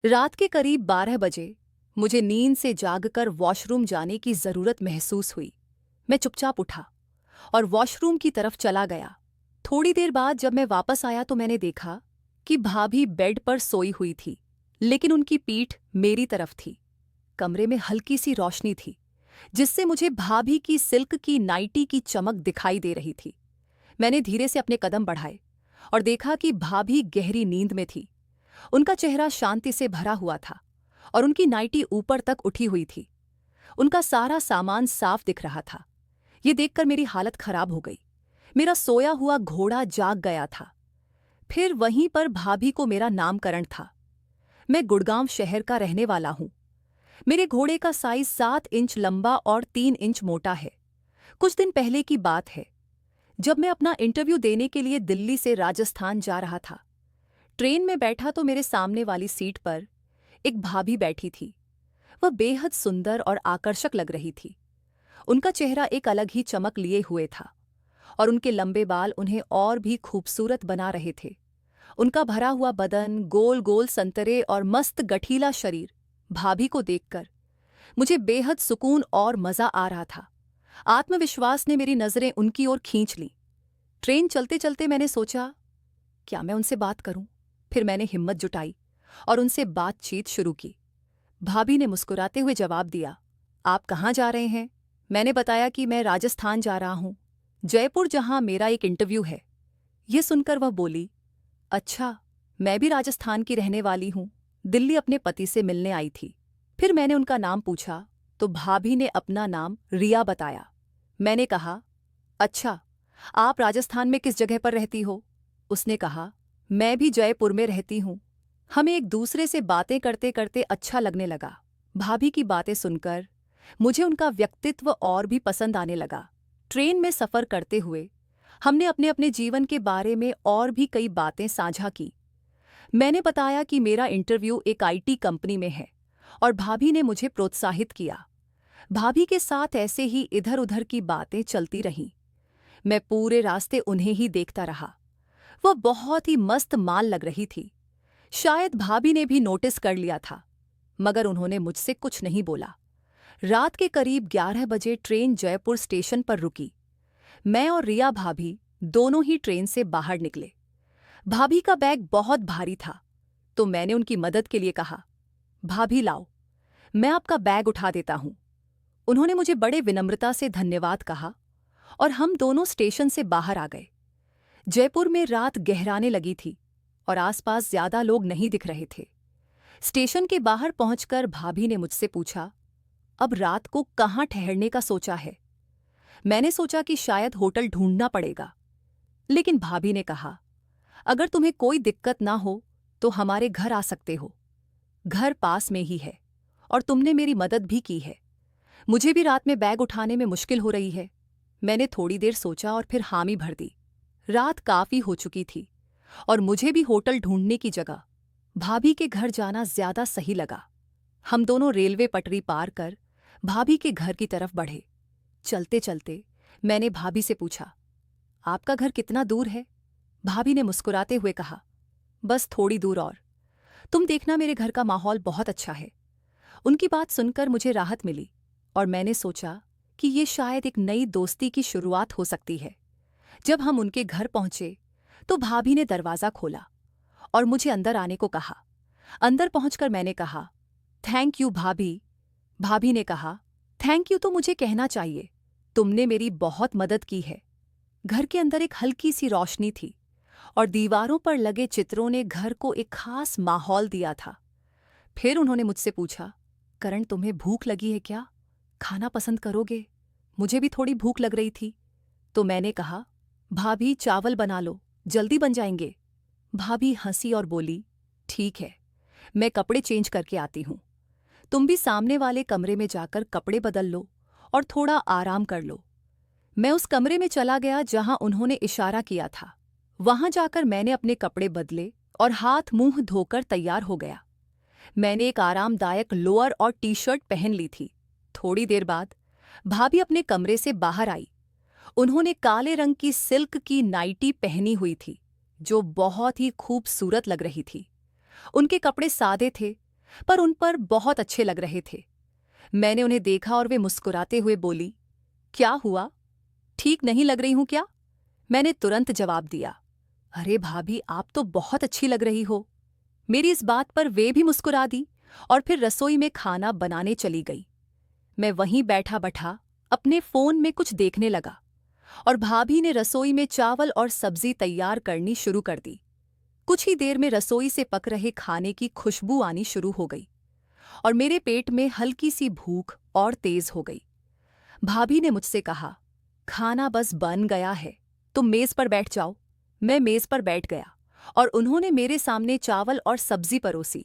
रात के करीब 12 बजे मुझे नींद से जागकर वॉशरूम जाने की जरूरत महसूस हुई। मैं चुपचाप उठा और वॉशरूम की तरफ चला गया। थोड़ी देर बाद जब मैं वापस आया तो मैंने देखा कि भाभी बेड पर सोई हुई थी, लेकिन उनकी पीठ मेरी तरफ थी। कमरे में हल्की सी रोशनी थी, जिससे मुझे भाभी की सिल्क की नाइटी की चमक दिखाई दे रही थी। मैंने धीरे से अपने कदम बढ़ाए और देखा कि भाभी गहरी नींद में थी। उनका चेहरा शांति से भरा हुआ था और उनकी नाइटी ऊपर तक उठी हुई थी। उनका सारा सामान साफ दिख रहा था। ये देखकर मेरी हालत खराब हो गई। मेरा सोया हुआ घोड़ा जाग गया था। फिर वहीं पर भाभी को मेरा नामकरण था। मैं गुड़गांव शहर का रहने वाला हूं। मेरे घोड़े का साइज 7 इंच लंबा और 3 इंच मोटा है। कुछ दिन पहले की बात है, जब मैं अपना इंटरव्यू देने के लिए दिल्ली से राजस्थान जा रहा था। ट्रेन में बैठा तो मेरे सामने वाली सीट पर एक भाभी बैठी थी। वह बेहद सुंदर और आकर्षक लग रही थी। उनका चेहरा एक अलग ही चमक लिए हुए था और उनके लंबे बाल उन्हें और भी खूबसूरत बना रहे थे। उनका भरा हुआ बदन, गोल गोल संतरे और मस्त गठीला शरीर, भाभी को देखकर मुझे बेहद सुकून और मजा आ रहा था। आत्मविश्वास ने मेरी नजरें उनकी ओर खींच ली। ट्रेन चलते चलते मैंने सोचा, क्या मैं उनसे बात करूं? फिर मैंने हिम्मत जुटाई और उनसे बातचीत शुरू की। भाभी ने मुस्कुराते हुए जवाब दिया, आप कहाँ जा रहे हैं? मैंने बताया कि मैं राजस्थान जा रहा हूँ, जयपुर, जहाँ मेरा एक इंटरव्यू है। ये सुनकर वह बोली, अच्छा, मैं भी राजस्थान की रहने वाली हूँ, दिल्ली अपने पति से मिलने आई थी। फिर मैंने उनका नाम पूछा तो भाभी ने अपना नाम रिया बताया। मैंने कहा, अच्छा, आप राजस्थान में किस जगह पर रहती हो? उसने कहा, मैं भी जयपुर में रहती हूँ। हमें एक दूसरे से बातें करते करते अच्छा लगने लगा। भाभी की बातें सुनकर मुझे उनका व्यक्तित्व और भी पसंद आने लगा। ट्रेन में सफ़र करते हुए हमने अपने अपने जीवन के बारे में और भी कई बातें साझा की। मैंने बताया कि मेरा इंटरव्यू एक आईटी कंपनी में है और भाभी ने मुझे प्रोत्साहित किया। भाभी के साथ ऐसे ही इधर उधर की बातें चलती रहीं। मैं पूरे रास्ते उन्हें ही देखता रहा। वह बहुत ही मस्त माल लग रही थी। शायद भाभी ने भी नोटिस कर लिया था, मगर उन्होंने मुझसे कुछ नहीं बोला। रात के करीब 11 बजे ट्रेन जयपुर स्टेशन पर रुकी। मैं और रिया भाभी दोनों ही ट्रेन से बाहर निकले। भाभी का बैग बहुत भारी था, तो मैंने उनकी मदद के लिए कहा, भाभी लाओ, मैं आपका बैग उठा देता हूं। उन्होंने मुझे बड़े विनम्रता से धन्यवाद कहा और हम दोनों स्टेशन से बाहर आ गए। जयपुर में रात गहराने लगी थी और आसपास ज्यादा लोग नहीं दिख रहे थे। स्टेशन के बाहर पहुंचकर भाभी ने मुझसे पूछा, अब रात को कहाँ ठहरने का सोचा है? मैंने सोचा कि शायद होटल ढूंढना पड़ेगा, लेकिन भाभी ने कहा, अगर तुम्हें कोई दिक्कत ना हो तो हमारे घर आ सकते हो। घर पास में ही है और तुमने मेरी मदद भी की है। मुझे भी रात में बैग उठाने में मुश्किल हो रही है। मैंने थोड़ी देर सोचा और फिर हामी भर दी। रात काफी हो चुकी थी और मुझे भी होटल ढूंढने की जगह भाभी के घर जाना ज्यादा सही लगा। हम दोनों रेलवे पटरी पार कर भाभी के घर की तरफ बढ़े। चलते चलते मैंने भाभी से पूछा, आपका घर कितना दूर है? भाभी ने मुस्कुराते हुए कहा, बस थोड़ी दूर और। तुम देखना, मेरे घर का माहौल बहुत अच्छा है। उनकी बात सुनकर मुझे राहत मिली और मैंने सोचा कि ये शायद एक नई दोस्ती की शुरुआत हो सकती है। जब हम उनके घर पहुंचे तो भाभी ने दरवाज़ा खोला और मुझे अंदर आने को कहा। अंदर पहुंचकर मैंने कहा, थैंक यू भाभी। भाभी ने कहा, थैंक यू तो मुझे कहना चाहिए, तुमने मेरी बहुत मदद की है। घर के अंदर एक हल्की सी रोशनी थी और दीवारों पर लगे चित्रों ने घर को एक खास माहौल दिया था। फिर उन्होंने मुझसे पूछा, करण, तुम्हें भूख लगी है क्या? खाना पसंद करोगे? मुझे भी थोड़ी भूख लग रही थी, तो मैंने कहा, भाभी चावल बना लो, जल्दी बन जाएंगे। भाभी हंसी और बोली, ठीक है, मैं कपड़े चेंज करके आती हूँ। तुम भी सामने वाले कमरे में जाकर कपड़े बदल लो और थोड़ा आराम कर लो। मैं उस कमरे में चला गया जहां उन्होंने इशारा किया था। वहां जाकर मैंने अपने कपड़े बदले और हाथ मुंह धोकर तैयार हो गया। मैंने एक आरामदायक लोअर और टी शर्ट पहन ली थी। थोड़ी देर बाद भाभी अपने कमरे से बाहर आई। उन्होंने काले रंग की सिल्क की नाइटी पहनी हुई थी, जो बहुत ही खूबसूरत लग रही थी। उनके कपड़े सादे थे, पर उन पर बहुत अच्छे लग रहे थे। मैंने उन्हें देखा और वे मुस्कुराते हुए बोली, क्या हुआ, ठीक नहीं लग रही हूं क्या? मैंने तुरंत जवाब दिया, अरे भाभी, आप तो बहुत अच्छी लग रही हो। मेरी इस बात पर वे भी मुस्कुरा दी और फिर रसोई में खाना बनाने चली गई। मैं वहीं बैठा बैठा अपने फोन में कुछ देखने लगा और भाभी ने रसोई में चावल और सब्जी तैयार करनी शुरू कर दी। कुछ ही देर में रसोई से पक रहे खाने की खुशबू आनी शुरू हो गई और मेरे पेट में हल्की सी भूख और तेज हो गई। भाभी ने मुझसे कहा, खाना बस बन गया है, तुम मेज पर बैठ जाओ। मैं मेज पर बैठ गया और उन्होंने मेरे सामने चावल और सब्जी परोसी।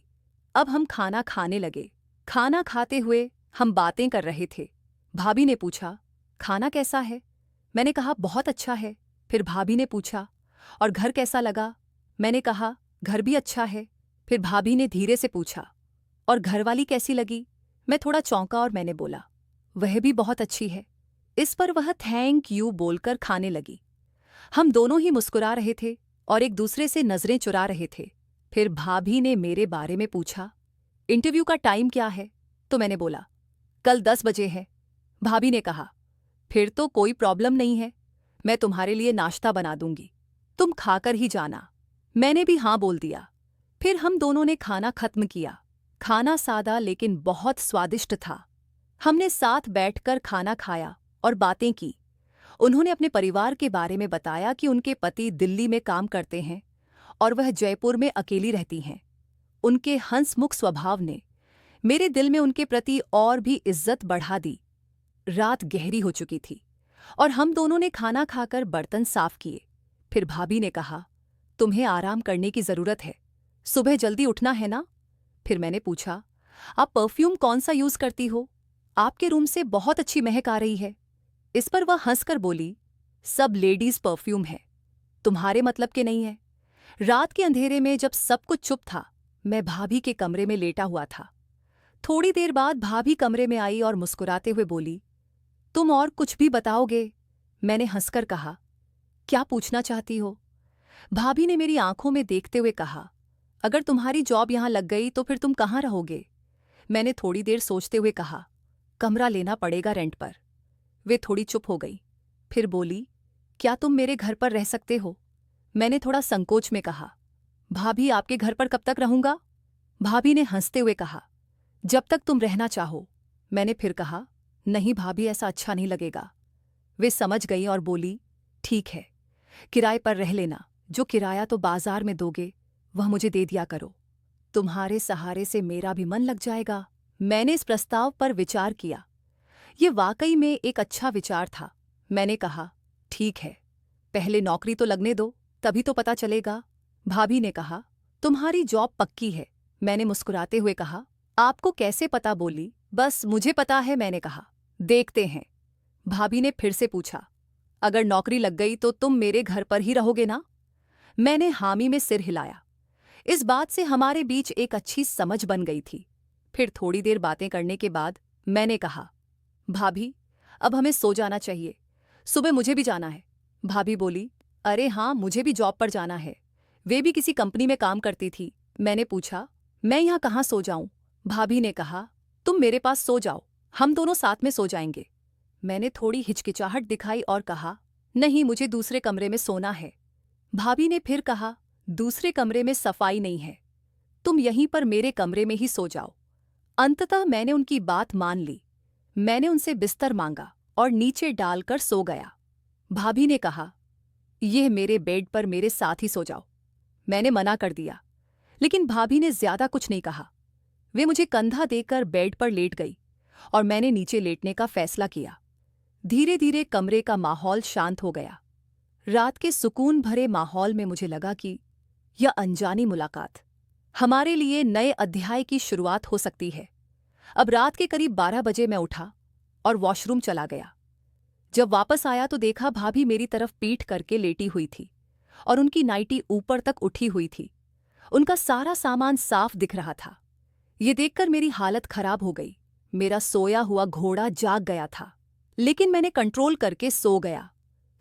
अब हम खाना खाने लगे। खाना खाते हुए हम बातें कर रहे थे। भाभी ने पूछा, खाना कैसा है? मैंने कहा, बहुत अच्छा है। फिर भाभी ने पूछा, और घर कैसा लगा? मैंने कहा, घर भी अच्छा है। फिर भाभी ने धीरे से पूछा, और घरवाली कैसी लगी? मैं थोड़ा चौंका और मैंने बोला, वह भी बहुत अच्छी है। इस पर वह थैंक यू बोलकर खाने लगी। हम दोनों ही मुस्कुरा रहे थे और एक दूसरे से नजरें चुरा रहे थे। फिर भाभी ने मेरे बारे में पूछा, इंटरव्यू का टाइम क्या है? तो मैंने बोला, कल 10 बजे है। भाभी ने कहा, फिर तो कोई प्रॉब्लम नहीं है, मैं तुम्हारे लिए नाश्ता बना दूंगी, तुम खाकर ही जाना। मैंने भी हाँ बोल दिया। फिर हम दोनों ने खाना खत्म किया। खाना सादा लेकिन बहुत स्वादिष्ट था। हमने साथ बैठकर खाना खाया और बातें की। उन्होंने अपने परिवार के बारे में बताया कि उनके पति दिल्ली में काम करते हैं और वह जयपुर में अकेली रहती हैं। उनके हंसमुख स्वभाव ने मेरे दिल में उनके प्रति और भी इज्जत बढ़ा दी। रात गहरी हो चुकी थी और हम दोनों ने खाना खाकर बर्तन साफ किए। फिर भाभी ने कहा, तुम्हें आराम करने की जरूरत है, सुबह जल्दी उठना है ना? फिर मैंने पूछा, आप परफ्यूम कौन सा यूज करती हो? आपके रूम से बहुत अच्छी महक आ रही है। इस पर वह हंसकर बोली, सब लेडीज परफ्यूम है, तुम्हारे मतलब के नहीं है। रात के अंधेरे में जब सब कुछ चुप था, मैं भाभी के कमरे में लेटा हुआ था। थोड़ी देर बाद भाभी कमरे में आई और मुस्कुराते हुए बोली, तुम और कुछ भी बताओगे? मैंने हंसकर कहा, क्या पूछना चाहती हो? भाभी ने मेरी आंखों में देखते हुए कहा, अगर तुम्हारी जॉब यहां लग गई तो फिर तुम कहाँ रहोगे? मैंने थोड़ी देर सोचते हुए कहा, कमरा लेना पड़ेगा रेंट पर। वे थोड़ी चुप हो गई, फिर बोली, क्या तुम मेरे घर पर रह सकते हो? मैंने थोड़ा संकोच में कहा, भाभी, आपके घर पर कब तक रहूंगा? भाभी ने हंसते हुए कहा, जब तक तुम रहना चाहो। मैंने फिर कहा, नहीं भाभी, ऐसा अच्छा नहीं लगेगा। वे समझ गई और बोली, ठीक है, किराए पर रह लेना, जो किराया तो बाजार में दोगे वह मुझे दे दिया करो, तुम्हारे सहारे से मेरा भी मन लग जाएगा। मैंने इस प्रस्ताव पर विचार किया। ये वाकई में एक अच्छा विचार था। मैंने कहा, ठीक है, पहले नौकरी तो लगने दो, तभी तो पता चलेगा। भाभी ने कहा, तुम्हारी जॉब पक्की है। मैंने मुस्कुराते हुए कहा, आपको कैसे पता? बोली, बस मुझे पता है। मैंने कहा, देखते हैं। भाभी ने फिर से पूछा, अगर नौकरी लग गई तो तुम मेरे घर पर ही रहोगे ना? मैंने हामी में सिर हिलाया। इस बात से हमारे बीच एक अच्छी समझ बन गई थी। फिर थोड़ी देर बातें करने के बाद मैंने कहा, भाभी, अब हमें सो जाना चाहिए, सुबह मुझे भी जाना है। भाभी बोली, अरे हाँ, मुझे भी जॉब पर जाना है। वे भी किसी कंपनी में काम करती थी। मैंने पूछा, मैं यहाँ कहाँ सो जाऊं? भाभी ने कहा, तुम मेरे पास सो जाओ, हम दोनों साथ में सो जाएंगे। मैंने थोड़ी हिचकिचाहट दिखाई और कहा, नहीं, मुझे दूसरे कमरे में सोना है। भाभी ने फिर कहा, दूसरे कमरे में सफाई नहीं है, तुम यहीं पर मेरे कमरे में ही सो जाओ। अंततः मैंने उनकी बात मान ली। मैंने उनसे बिस्तर मांगा और नीचे डालकर सो गया। भाभी ने कहा, यह मेरे बेड पर मेरे साथ ही सो जाओ। मैंने मना कर दिया, लेकिन भाभी ने ज्यादा कुछ नहीं कहा। वे मुझे कंधा देकर बेड पर लेट गई और मैंने नीचे लेटने का फैसला किया। धीरे धीरे कमरे का माहौल शांत हो गया। रात के सुकून भरे माहौल में मुझे लगा कि यह अनजानी मुलाकात हमारे लिए नए अध्याय की शुरुआत हो सकती है। अब रात के करीब 12 बजे मैं उठा और वॉशरूम चला गया। जब वापस आया तो देखा भाभी मेरी तरफ पीठ करके लेटी हुई थी और उनकी नाइटी ऊपर तक उठी हुई थी। उनका सारा सामान साफ दिख रहा था। ये देखकर मेरी हालत खराब हो गई। मेरा सोया हुआ घोड़ा जाग गया था, लेकिन मैंने कंट्रोल करके सो गया।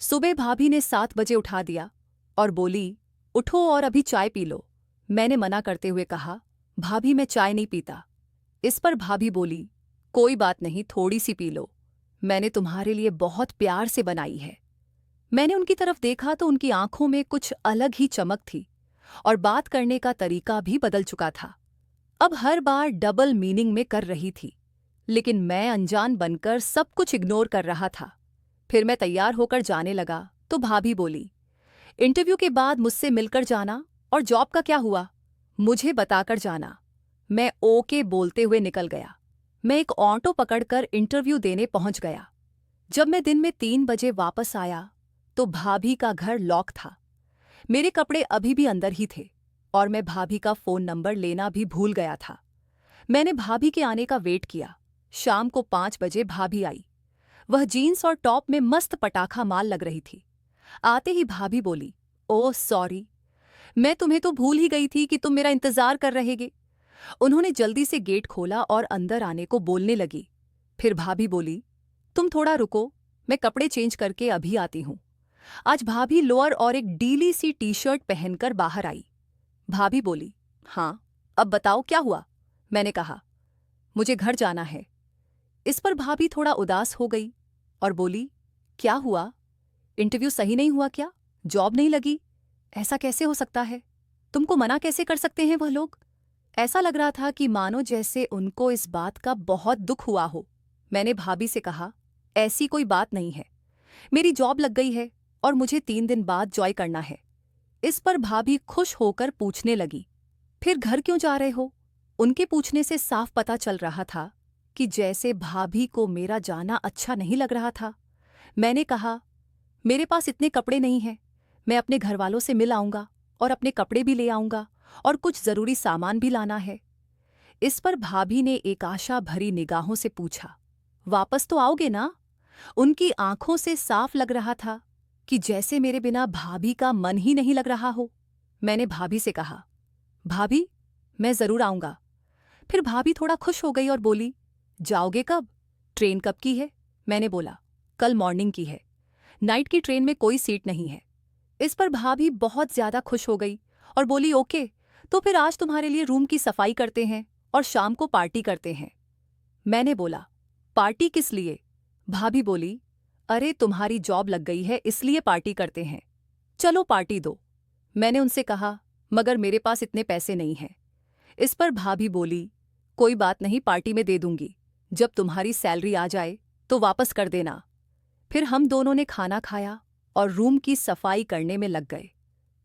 सुबह भाभी ने 7 बजे उठा दिया और बोली, उठो और अभी चाय पी लो। मैंने मना करते हुए कहा, भाभी मैं चाय नहीं पीता। इस पर भाभी बोली, कोई बात नहीं, थोड़ी सी पी लो, मैंने तुम्हारे लिए बहुत प्यार से बनाई है। मैंने उनकी तरफ देखा तो उनकी आंखों में कुछ अलग ही चमक थी और बात करने का तरीका भी बदल चुका था। अब हर बार डबल मीनिंग में कर रही थी, लेकिन मैं अनजान बनकर सब कुछ इग्नोर कर रहा था। फिर मैं तैयार होकर जाने लगा तो भाभी बोली, इंटरव्यू के बाद मुझसे मिलकर जाना और जॉब का क्या हुआ, मुझे बताकर जाना। मैं ओके बोलते हुए निकल गया। मैं एक ऑटो पकड़कर इंटरव्यू देने पहुंच गया। जब मैं दिन में 3 बजे वापस आया तो भाभी का घर लॉक था। मेरे कपड़े अभी भी अंदर ही थे और मैं भाभी का फोन नंबर लेना भी भूल गया था। मैंने भाभी के आने का वेट किया। शाम को 5 बजे भाभी आई। वह जीन्स और टॉप में मस्त पटाखा माल लग रही थी। आते ही भाभी बोली, ओह सॉरी, मैं तुम्हें तो भूल ही गई थी कि तुम मेरा इंतजार कर रहेगे। उन्होंने जल्दी से गेट खोला और अंदर आने को बोलने लगी। फिर भाभी बोली, तुम थोड़ा रुको, मैं कपड़े चेंज करके अभी आती हूँ। आज भाभी लोअर और एक डीली सी टी शर्ट पहनकर बाहर आई। भाभी बोली, हाँ अब बताओ क्या हुआ। मैंने कहा, मुझे घर जाना है। इस पर भाभी थोड़ा उदास हो गई और बोली, क्या हुआ, इंटरव्यू सही नहीं हुआ क्या, जॉब नहीं लगी? ऐसा कैसे हो सकता है, तुमको मना कैसे कर सकते हैं वह लोग? ऐसा लग रहा था कि मानो जैसे उनको इस बात का बहुत दुख हुआ हो। मैंने भाभी से कहा, ऐसी कोई बात नहीं है, मेरी जॉब लग गई है और मुझे 3 दिन बाद जॉय करना है। इस पर भाभी खुश होकर पूछने लगी, फिर घर क्यों जा रहे हो? उनके पूछने से साफ पता चल रहा था कि जैसे भाभी को मेरा जाना अच्छा नहीं लग रहा था। मैंने कहा, मेरे पास इतने कपड़े नहीं हैं, मैं अपने घरवालों से मिल आऊंगा और अपने कपड़े भी ले आऊंगा और कुछ जरूरी सामान भी लाना है। इस पर भाभी ने एक आशा भरी निगाहों से पूछा, वापस तो आओगे ना? उनकी आंखों से साफ लग रहा था कि जैसे मेरे बिना भाभी का मन ही नहीं लग रहा हो। मैंने भाभी से कहा, भाभी मैं जरूर आऊंगा। फिर भाभी थोड़ा खुश हो गई और बोली, जाओगे कब? ट्रेन कब की है? मैंने बोला, कल मॉर्निंग की है, नाइट की ट्रेन में कोई सीट नहीं है। इस पर भाभी बहुत ज्यादा खुश हो गई और बोली, ओके, तो फिर आज तुम्हारे लिए रूम की सफाई करते हैं और शाम को पार्टी करते हैं। मैंने बोला, पार्टी किस लिए? भाभी बोली, अरे तुम्हारी जॉब लग गई है इसलिए पार्टी करते हैं, चलो पार्टी दो। मैंने उनसे कहा, मगर मेरे पास इतने पैसे नहीं हैं। इस पर भाभी बोली, कोई बात नहीं, पार्टी में दे दूंगी, जब तुम्हारी सैलरी आ जाए तो वापस कर देना। फिर हम दोनों ने खाना खाया और रूम की सफाई करने में लग गए।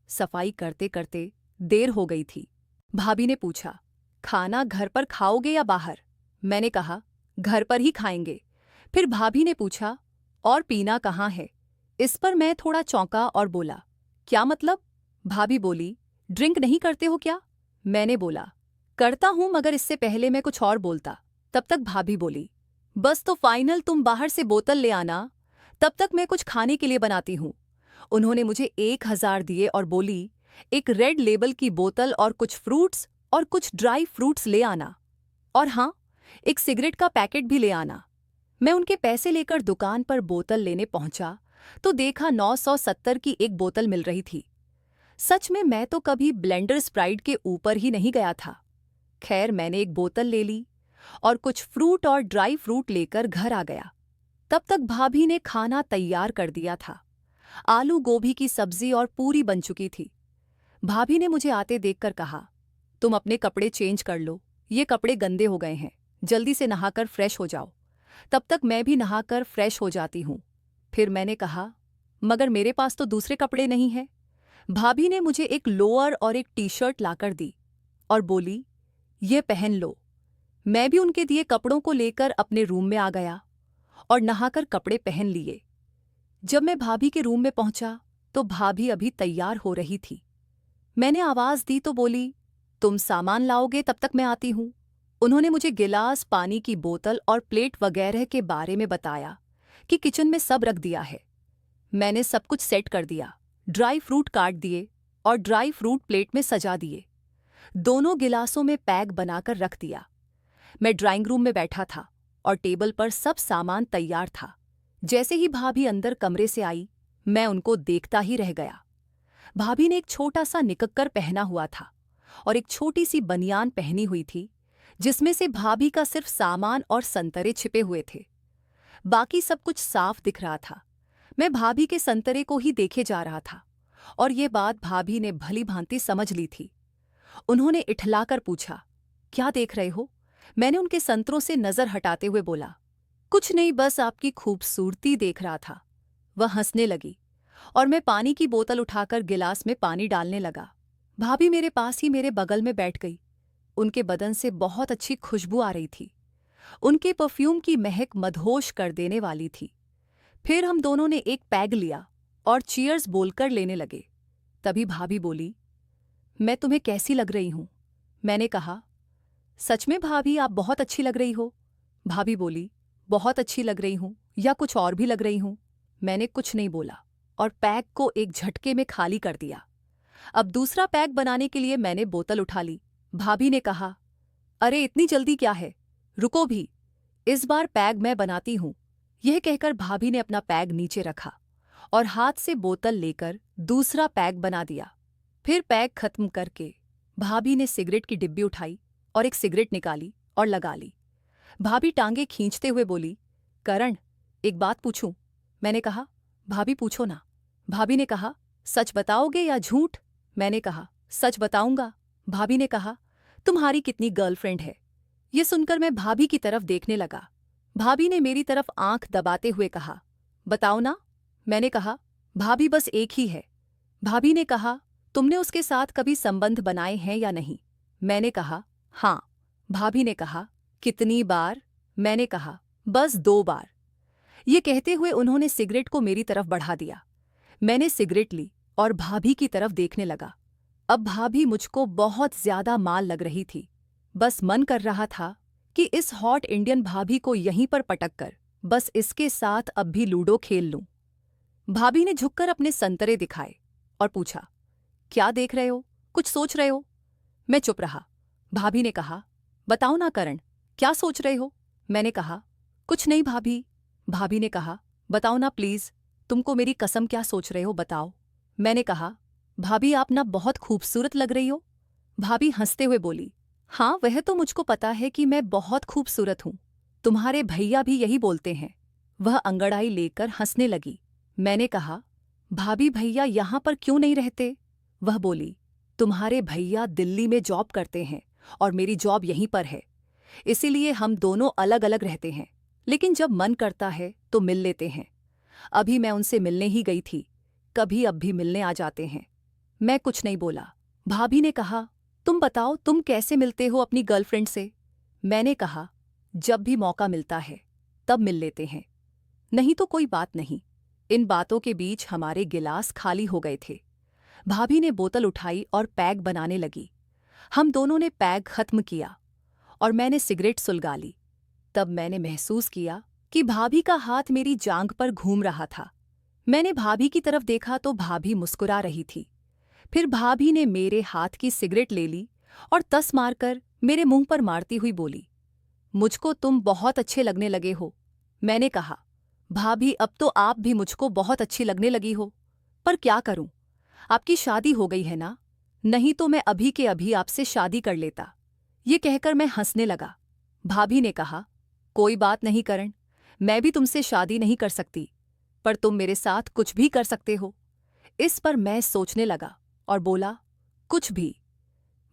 सफाई करते करते देर हो गई थी। भाभी ने पूछा, खाना घर पर खाओगे या बाहर? मैंने कहा, घर पर ही खाएंगे। फिर भाभी ने पूछा, और पीना कहाँ है? इस पर मैं थोड़ा चौंका और बोला, क्या मतलब? भाभी बोली, ड्रिंक नहीं करते हो क्या? मैंने बोला, करता हूं, मगर इससे पहले मैं कुछ और बोलता। तब तक भाभी बोली, बस तो फाइनल तुम बाहर से बोतल ले आना, तब तक मैं कुछ खाने के लिए बनाती हूं। उन्होंने मुझे 1,000 दिए और बोली, एक रेड लेबल की बोतल और कुछ फ्रूट्स और कुछ ड्राई फ्रूट्स ले आना, और हाँ, एक सिगरेट का पैकेट भी ले आना। मैं उनके पैसे लेकर दुकान पर बोतल लेने पहुंचा तो देखा 970 की एक बोतल मिल रही थी। सच में मैं तो कभी ब्लेंडर स्प्राइट के ऊपर ही नहीं गया था। खैर मैंने एक बोतल ले ली और कुछ फ्रूट और ड्राई फ्रूट लेकर घर आ गया। तब तक भाभी ने खाना तैयार कर दिया था। आलू गोभी की सब्जी और पूरी बन चुकी थी। भाभी ने मुझे आते देखकर कहा, तुम अपने कपड़े चेंज कर लो, ये कपड़े गंदे हो गए हैं, जल्दी से नहाकर फ्रेश हो जाओ। तब तक मैं भी नहाकर फ्रेश हो जाती हूँ। फिर मैंने कहा, मगर मेरे पास तो दूसरे कपड़े नहीं हैं। भाभी ने मुझे एक लोअर और एक टी शर्ट लाकर दी और बोली, ये पहन लो। मैं भी उनके दिए कपड़ों को लेकर अपने रूम में आ गया और नहाकर कपड़े पहन लिए। जब मैं भाभी के रूम में पहुंचा तो भाभी अभी तैयार हो रही थी। मैंने आवाज दी तो बोली, तुम सामान लाओगे, तब तक मैं आती हूँ। उन्होंने मुझे गिलास, पानी की बोतल और प्लेट वगैरह के बारे में बताया कि किचन में सब रख दिया है। मैंने सब कुछ सेट कर दिया, ड्राई फ्रूट काट दिए और ड्राई फ्रूट प्लेट में सजा दिए। दोनों गिलासों में पैक बनाकर रख दिया। मैं ड्राइंग रूम में बैठा था और टेबल पर सब सामान तैयार था। जैसे ही भाभी अंदर कमरे से आई, मैं उनको देखता ही रह गया। भाभी ने एक छोटा सा निकक्कर पहना हुआ था और एक छोटी सी बनियान पहनी हुई थी जिसमें से भाभी का सिर्फ सामान और संतरे छिपे हुए थे। बाकी सब कुछ साफ दिख रहा था। मैं भाभी के संतरे को ही देखे जा रहा था और ये बात भाभी ने भली भांति समझ ली थी। उन्होंने इठलाकर पूछा, क्या देख रहे हो? मैंने उनके संतरों से नजर हटाते हुए बोला, कुछ नहीं, बस आपकी खूबसूरती देख रहा था। वह हंसने लगी और मैं पानी की बोतल उठाकर गिलास में पानी डालने लगा। भाभी मेरे पास ही मेरे बगल में बैठ गई। उनके बदन से बहुत अच्छी खुशबू आ रही थी। उनके परफ्यूम की महक मदहोश कर देने वाली थी। फिर हम दोनों ने एक पैग लिया और चीयर्स बोलकर लेने लगे। तभी भाभी बोली, मैं तुम्हें कैसी लग रही हूं? मैंने कहा, सच में भाभी आप बहुत अच्छी लग रही हो। भाभी बोली, बहुत अच्छी लग रही हूं या कुछ और भी लग रही हूं? मैंने कुछ नहीं बोला और पैग को एक झटके में खाली कर दिया। अब दूसरा पैग बनाने के लिए मैंने बोतल उठा ली। भाभी ने कहा, अरे इतनी जल्दी क्या है, रुको भी, इस बार पैग मैं बनाती हूं। यह कहकर भाभी ने अपना पैग नीचे रखा और हाथ से बोतल लेकर दूसरा पैग बना दिया। फिर पैग खत्म करके भाभी ने सिगरेट की डिब्बी उठाई और एक सिगरेट निकाली और लगा ली। भाभी टांगे खींचते हुए बोली, करण, एक बात पूछूं? मैंने कहा, भाभी पूछो ना। भाभी ने कहा, सच बताओगे या झूठ? मैंने कहा, सच बताऊंगा। भाभी ने कहा, तुम्हारी कितनी गर्लफ्रेंड है? ये सुनकर मैं भाभी की तरफ देखने लगा। भाभी ने मेरी तरफ आंख दबाते हुए कहा, बताओ ना। मैंने कहा, भाभी बस एक ही है। भाभी ने कहा, तुमने उसके साथ कभी संबंध बनाए हैं या नहीं? मैंने कहा, हाँ। भाभी ने कहा, कितनी बार? मैंने कहा, बस 2 बार। ये कहते हुए उन्होंने सिगरेट को मेरी तरफ बढ़ा दिया। मैंने सिगरेट ली और भाभी की तरफ देखने लगा। अब भाभी मुझको बहुत ज्यादा माल लग रही थी। बस मन कर रहा था कि इस हॉट इंडियन भाभी को यहीं पर पटक कर बस इसके साथ अब भी लूडो खेल लूं। भाभी ने झुककर अपने संतरे दिखाए और पूछा, क्या देख रहे हो? कुछ सोच रहे हो? मैं चुप रहा। भाभी ने कहा, बताओ ना करण, क्या सोच रहे हो? मैंने कहा, कुछ नहीं भाभी। भाभी ने कहा, बताओ ना प्लीज, तुमको मेरी कसम क्या सोच रहे हो, बताओ। मैंने कहा, भाभी आप ना बहुत खूबसूरत लग रही हो। भाभी हंसते हुए बोली, हाँ वह तो मुझको पता है कि मैं बहुत खूबसूरत हूं। तुम्हारे भैया भी यही बोलते हैं। वह अंगड़ाई लेकर हंसने लगी। मैंने कहा, भाभी भैया यहां पर क्यों नहीं रहते? वह बोली, तुम्हारे भैया दिल्ली में जॉब करते हैं और मेरी जॉब यहीं पर है, इसीलिए हम दोनों अलग अलग रहते हैं, लेकिन जब मन करता है तो मिल लेते हैं। अभी मैं उनसे मिलने ही गई थी, कभी अब भी मिलने आ जाते हैं। मैं कुछ नहीं बोला। भाभी ने कहा, तुम बताओ तुम कैसे मिलते हो अपनी गर्लफ्रेंड से? मैंने कहा, जब भी मौका मिलता है तब मिल लेते हैं, नहीं तो कोई बात नहीं। इन बातों के बीच हमारे गिलास खाली हो गए थे। भाभी ने बोतल उठाई और पैग बनाने लगी। हम दोनों ने पैग खत्म किया और मैंने सिगरेट सुलगा ली। तब मैंने महसूस किया कि भाभी का हाथ मेरी जांघ पर घूम रहा था। मैंने भाभी की तरफ देखा तो भाभी मुस्कुरा रही थी। फिर भाभी ने मेरे हाथ की सिगरेट ले ली और तस मारकर मेरे मुंह पर मारती हुई बोली, मुझको तुम बहुत अच्छे लगने लगे हो। मैंने कहा, भाभी अब तो आप भी मुझको बहुत अच्छी लगने लगी हो, पर क्या करूं, आपकी शादी हो गई है ना, नहीं तो मैं अभी के अभी आपसे शादी कर लेता। ये कहकर मैं हंसने लगा। भाभी ने कहा, कोई बात नहीं करण, मैं भी तुमसे शादी नहीं कर सकती, पर तुम मेरे साथ कुछ भी कर सकते हो। इस पर मैं सोचने लगा और बोला, कुछ भी?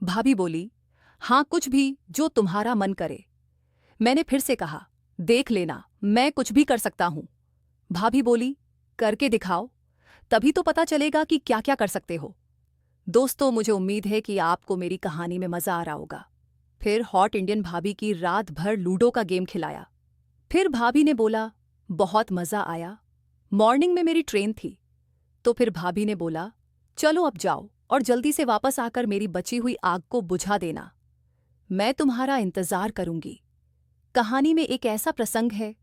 भाभी बोली, हाँ कुछ भी जो तुम्हारा मन करे। मैंने फिर से कहा, देख लेना मैं कुछ भी कर सकता हूं। भाभी बोली, करके दिखाओ, तभी तो पता चलेगा कि क्या क्या कर सकते हो। दोस्तों, मुझे उम्मीद है कि आपको मेरी कहानी में मजा आ रहा होगा। फिर हॉट इंडियन भाभी की रात भर लूडो का गेम खिलाया। फिर भाभी ने बोला, बहुत मजा आया। मॉर्निंग में मेरी ट्रेन थी, तो फिर भाभी ने बोला, चलो अब जाओ और जल्दी से वापस आकर मेरी बची हुई आग को बुझा देना, मैं तुम्हारा इंतजार करूंगी। कहानी में एक ऐसा प्रसंग है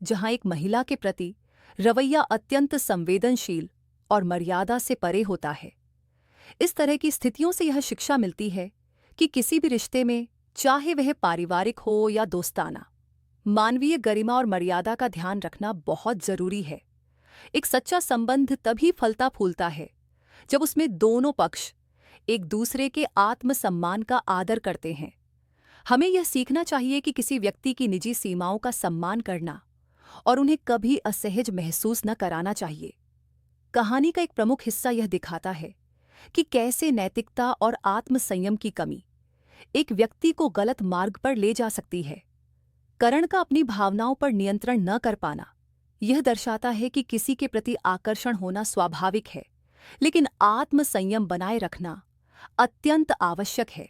जहां एक महिला के प्रति रवैया अत्यंत संवेदनशील और मर्यादा से परे होता है। इस तरह की स्थितियों से यह शिक्षा मिलती है कि किसी भी रिश्ते में, चाहे वह पारिवारिक हो या दोस्ताना, मानवीय गरिमा और मर्यादा का ध्यान रखना बहुत जरूरी है। एक सच्चा संबंध तभी फलता फूलता है जब उसमें दोनों पक्ष एक दूसरे के आत्मसम्मान का आदर करते हैं। हमें यह सीखना चाहिए कि किसी व्यक्ति की निजी सीमाओं का सम्मान करना और उन्हें कभी असहज महसूस न कराना चाहिए। कहानी का एक प्रमुख हिस्सा यह दिखाता है कि कैसे नैतिकता और आत्मसंयम की कमी एक व्यक्ति को गलत मार्ग पर ले जा सकती है। करण का अपनी भावनाओं पर नियंत्रण न कर पाना यह दर्शाता है कि किसी के प्रति आकर्षण होना स्वाभाविक है, लेकिन आत्मसंयम बनाए रखना अत्यंत आवश्यक है।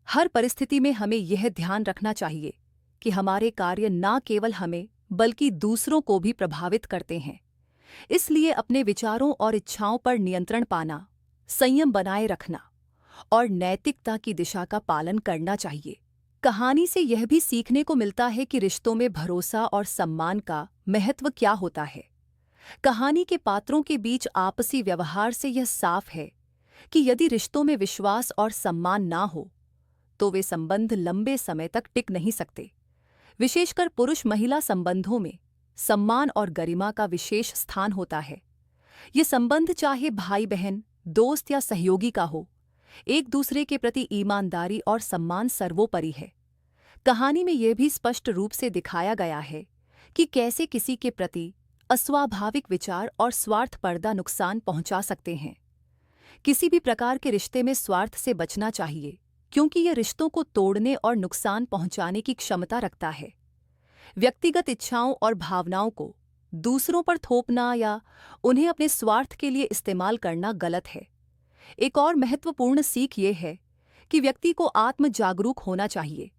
हर परिस्थिति में हमें यह ध्यान रखना चाहिए कि हमारे कार्य न केवल हमें बल्कि दूसरों को भी प्रभावित करते हैं। इसलिए अपने विचारों और इच्छाओं पर नियंत्रण पाना, संयम बनाए रखना और नैतिकता की दिशा का पालन करना चाहिए। कहानी से यह भी सीखने को मिलता है कि रिश्तों में भरोसा और सम्मान का महत्व क्या होता है। कहानी के पात्रों के बीच आपसी व्यवहार से यह साफ है कि यदि रिश्तों में विश्वास और सम्मान ना हो तो वे संबंध लंबे समय तक टिक नहीं सकते। विशेषकर पुरुष महिला संबंधों में सम्मान और गरिमा का विशेष स्थान होता है। ये संबंध चाहे भाई बहन, दोस्त या सहयोगी का हो, एक दूसरे के प्रति ईमानदारी और सम्मान सर्वोपरि है। कहानी में यह भी स्पष्ट रूप से दिखाया गया है कि कैसे किसी के प्रति अस्वाभाविक विचार और स्वार्थपर्दा नुकसान पहुंचा सकते हैं। किसी भी प्रकार के रिश्ते में स्वार्थ से बचना चाहिए, क्योंकि यह रिश्तों को तोड़ने और नुकसान पहुंचाने की क्षमता रखता है। व्यक्तिगत इच्छाओं और भावनाओं को दूसरों पर थोपना या उन्हें अपने स्वार्थ के लिए इस्तेमाल करना गलत है। एक और महत्वपूर्ण सीख ये है कि व्यक्ति को आत्म जागरूक होना चाहिए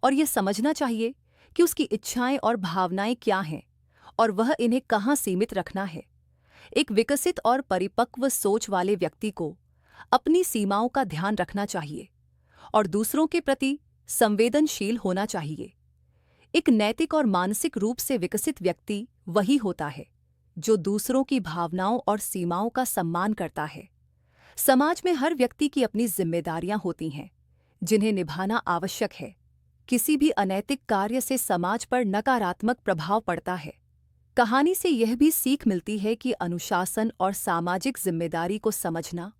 और यह समझना चाहिए कि उसकी इच्छाएं और भावनाएं क्या हैं और वह इन्हें कहाँ सीमित रखना है। एक विकसित और परिपक्व सोच वाले व्यक्ति को अपनी सीमाओं का ध्यान रखना चाहिए और दूसरों के प्रति संवेदनशील होना चाहिए। एक नैतिक और मानसिक रूप से विकसित व्यक्ति वही होता है जो दूसरों की भावनाओं और सीमाओं का सम्मान करता है। समाज में हर व्यक्ति की अपनी जिम्मेदारियां होती हैं, जिन्हें निभाना आवश्यक है। किसी भी अनैतिक कार्य से समाज पर नकारात्मक प्रभाव पड़ता है। कहानी से यह भी सीख मिलती है कि अनुशासन और सामाजिक जिम्मेदारी को समझना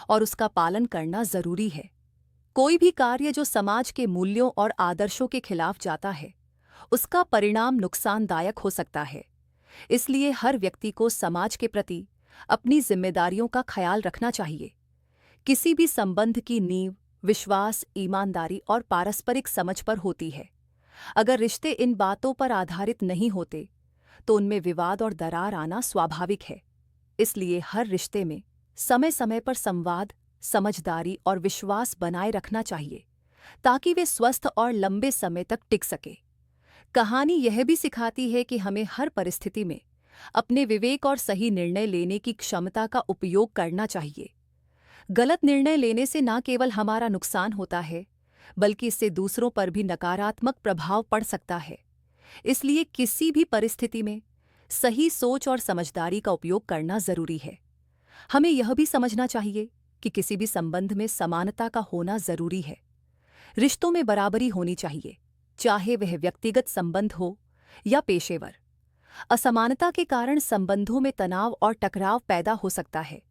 और उसका पालन करना जरूरी है। कोई भी कार्य जो समाज के मूल्यों और आदर्शों के खिलाफ जाता है, उसका परिणाम नुकसानदायक हो सकता है। इसलिए हर व्यक्ति को समाज के प्रति अपनी जिम्मेदारियों का ख्याल रखना चाहिए। किसी भी संबंध की नींव विश्वास, ईमानदारी और पारस्परिक समझ पर होती है। अगर रिश्ते इन बातों पर आधारित नहीं होते तो उनमें विवाद और दरार आना स्वाभाविक है। इसलिए हर रिश्ते में समय समय पर संवाद, समझदारी और विश्वास बनाए रखना चाहिए ताकि वे स्वस्थ और लंबे समय तक टिक सके। कहानी यह भी सिखाती है कि हमें हर परिस्थिति में अपने विवेक और सही निर्णय लेने की क्षमता का उपयोग करना चाहिए। गलत निर्णय लेने से न केवल हमारा नुकसान होता है, बल्कि इससे दूसरों पर भी नकारात्मक प्रभाव पड़ सकता है। इसलिए किसी भी परिस्थिति में सही सोच और समझदारी का उपयोग करना जरूरी है। हमें यह भी समझना चाहिए कि किसी भी संबंध में समानता का होना जरूरी है। रिश्तों में बराबरी होनी चाहिए, चाहे वह व्यक्तिगत संबंध हो या पेशेवर। असमानता के कारण संबंधों में तनाव और टकराव पैदा हो सकता है,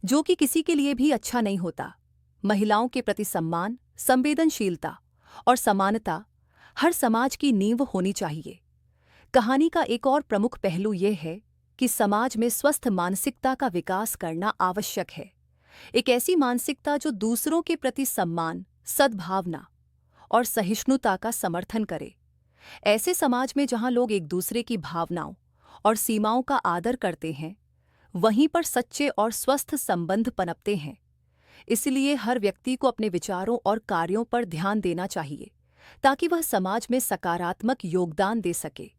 जो कि किसी के लिए भी अच्छा नहीं होता। महिलाओं के प्रति सम्मान, संवेदनशीलता और समानता हर समाज की नींव होनी चाहिए। कहानी का एक और प्रमुख पहलू यह है कि समाज में स्वस्थ मानसिकता का विकास करना आवश्यक है। एक ऐसी मानसिकता जो दूसरों के प्रति सम्मान, सद्भावना और सहिष्णुता का समर्थन करे। ऐसे समाज में जहां लोग एक दूसरे की भावनाओं और सीमाओं का आदर करते हैं, वहीं पर सच्चे और स्वस्थ संबंध पनपते हैं। इसलिए हर व्यक्ति को अपने विचारों और कार्यों पर ध्यान देना चाहिए ताकि वह समाज में सकारात्मक योगदान दे सके।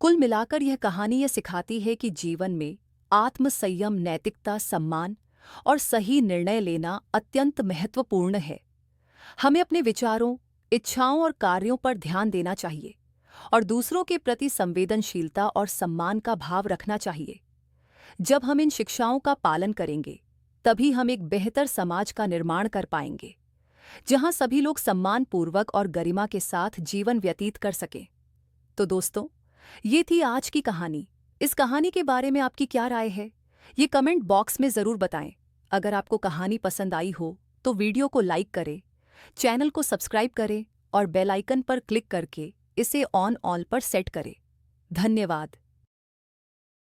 कुल मिलाकर यह कहानी यह सिखाती है कि जीवन में आत्मसंयम, नैतिकता, सम्मान और सही निर्णय लेना अत्यंत महत्वपूर्ण है। हमें अपने विचारों, इच्छाओं और कार्यों पर ध्यान देना चाहिए और दूसरों के प्रति संवेदनशीलता और सम्मान का भाव रखना चाहिए। जब हम इन शिक्षाओं का पालन करेंगे, तभी हम एक बेहतर समाज का निर्माण कर पाएंगे, जहां सभी लोग सम्मानपूर्वक और गरिमा के साथ जीवन व्यतीत कर सकें। तो दोस्तों, ये थी आज की कहानी। इस कहानी के बारे में आपकी क्या राय है, ये कमेंट बॉक्स में ज़रूर बताएं। अगर आपको कहानी पसंद आई हो तो वीडियो को लाइक करें, चैनल को सब्सक्राइब करें और बेल आइकन पर क्लिक करके इसे ऑन पर सेट करें। धन्यवाद।